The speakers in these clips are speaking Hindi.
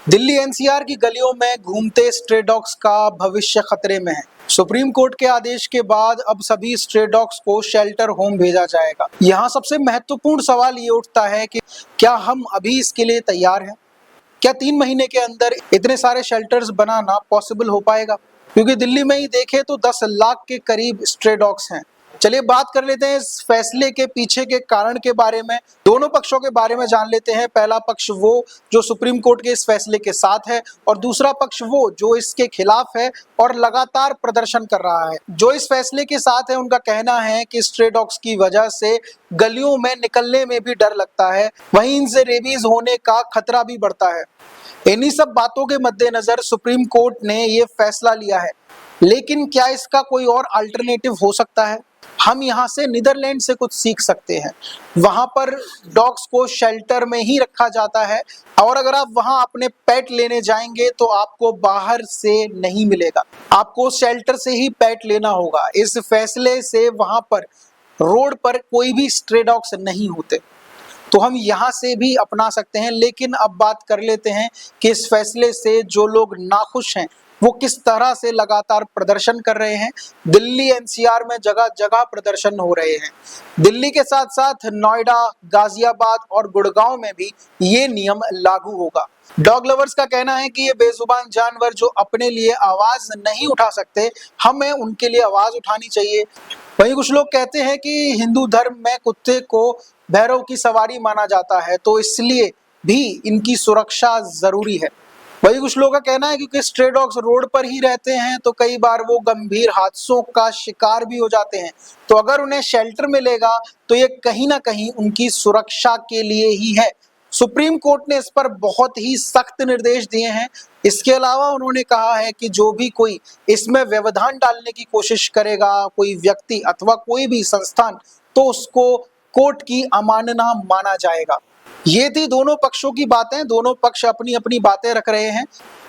दिल्ली एनसीआर की गलियों में घूमते स्ट्रे डॉग्स का भविष्य खतरे में है। सुप्रीम कोर्ट के आदेश के बाद अब सभी स्ट्रे डॉग्स को शेल्टर होम भेजा जाएगा। यहाँ सबसे महत्वपूर्ण सवाल ये उठता है कि क्या हम अभी इसके लिए तैयार हैं? क्या 3 महीने के अंदर इतने सारे शेल्टर्स बनाना पॉसिबल हो पाएगा? क्योंकि दिल्ली में ही देखें तो 10 लाख के करीब स्ट्रे डॉग्स हैं। चलिए बात कर लेते हैं इस फैसले के पीछे के कारण के बारे में, दोनों पक्षों के बारे में जान लेते हैं। पहला पक्ष वो जो सुप्रीम कोर्ट के इस फैसले के साथ है और दूसरा पक्ष वो जो इसके खिलाफ है और लगातार प्रदर्शन कर रहा है। जो इस फैसले के साथ है उनका कहना है कि स्ट्रे डॉग्स की वजह से गलियों में निकलने में भी डर लगता है, वहीं इनसे रेबीज होने का खतरा भी बढ़ता है। इन्हीं सब बातों के मद्देनजर सुप्रीम कोर्ट ने ये फैसला लिया है। लेकिन क्या इसका कोई और अल्टरनेटिव हो सकता है? हम यहाँ से नीदरलैंड से कुछ सीख सकते हैं। वहां पर डॉग्स को शेल्टर में ही रखा जाता है और अगर आप वहां अपने पेट लेने जाएंगे तो आपको बाहर से नहीं मिलेगा, आपको शेल्टर से ही पेट लेना होगा। इस फैसले से वहां पर रोड पर कोई भी स्ट्रे डॉग्स नहीं होते, तो हम यहाँ से भी अपना सकते हैं। लेकिन अब बात कर लेते हैं कि इस फैसले से जो लोग नाखुश हैं वो किस तरह से लगातार प्रदर्शन कर रहे हैं। दिल्ली एनसीआर में जगह जगह प्रदर्शन हो रहे हैं। दिल्ली के साथ साथ नोएडा, गाजियाबाद और गुड़गांव में भी ये नियम लागू होगा। डॉग लवर्स का कहना है कि ये बेजुबान जानवर जो अपने लिए आवाज नहीं उठा सकते, हमें उनके लिए आवाज उठानी चाहिए। वहीं कुछ लोग कहते हैं कि हिंदू धर्म में कुत्ते को भैरव की सवारी माना जाता है, तो इसलिए भी इनकी सुरक्षा जरूरी है। वही कुछ लोगों का कहना है क्योंकि स्ट्रे डॉग्स रोड पर ही रहते हैं तो कई बार वो गंभीर हादसों का शिकार भी हो जाते हैं, तो अगर उन्हें शेल्टर मिलेगा तो ये कहीं ना कहीं उनकी सुरक्षा के लिए ही है। सुप्रीम कोर्ट ने इस पर बहुत ही सख्त निर्देश दिए हैं। इसके अलावा उन्होंने कहा है कि जो भी कोई इसमें व्यवधान डालने की कोशिश करेगा, कोई व्यक्ति अथवा कोई भी संस्थान, तो उसको कोर्ट की अमानना माना जाएगा। ये थी दोनों पक्षों की बातें, दोनों पक्ष अपनी अपनी बातें रख रहे हैं।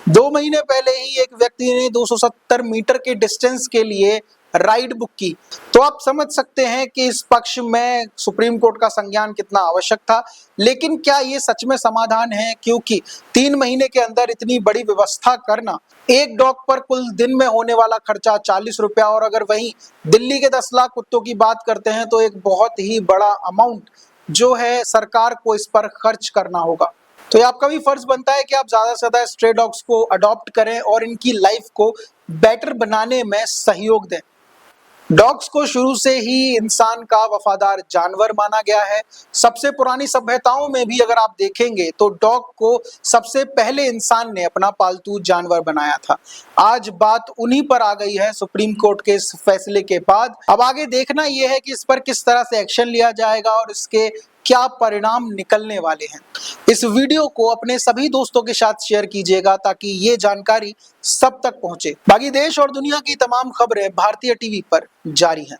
2 महीने पहले ही एक व्यक्ति ने 270 मीटर के डिस्टेंस के लिए राइड बुक की, तो आप समझ सकते हैं कि इस पक्ष में सुप्रीम कोर्ट का संज्ञान कितना आवश्यक था। लेकिन क्या ये सच में समाधान है? क्योंकि 3 महीने के अंदर इतनी बड़ी व्यवस्था करना, एक डॉग पर कुल दिन में होने वाला खर्चा 40 रुपया, और अगर वहीं दिल्ली के 10 लाख कुत्तों की बात करते हैं तो एक बहुत ही बड़ा अमाउंट जो है सरकार को इस पर खर्च करना होगा। तो ये आपका भी फर्ज बनता है कि आप ज्यादा से ज्यादा स्ट्रे डॉग्स को अडॉप्ट करें और इनकी लाइफ को बेटर बनाने में सहयोग दें। डॉग्स को शुरू से ही इंसान का वफादार जानवर माना गया है। सबसे पुरानी सभ्यताओं में भी अगर आप देखेंगे तो डॉग को सबसे पहले इंसान ने अपना पालतू जानवर बनाया था। आज बात उन्हीं पर आ गई है सुप्रीम कोर्ट के इस फैसले के बाद। अब आगे देखना यह है कि इस पर किस तरह से एक्शन लिया जाएगा और इसके क्या परिणाम निकलने वाले हैं। इस वीडियो को अपने सभी दोस्तों के साथ शेयर कीजिएगा ताकि ये जानकारी सब तक पहुंचे। बाकी देश और दुनिया की तमाम खबरें भारतीय टीवी पर जारी हैं।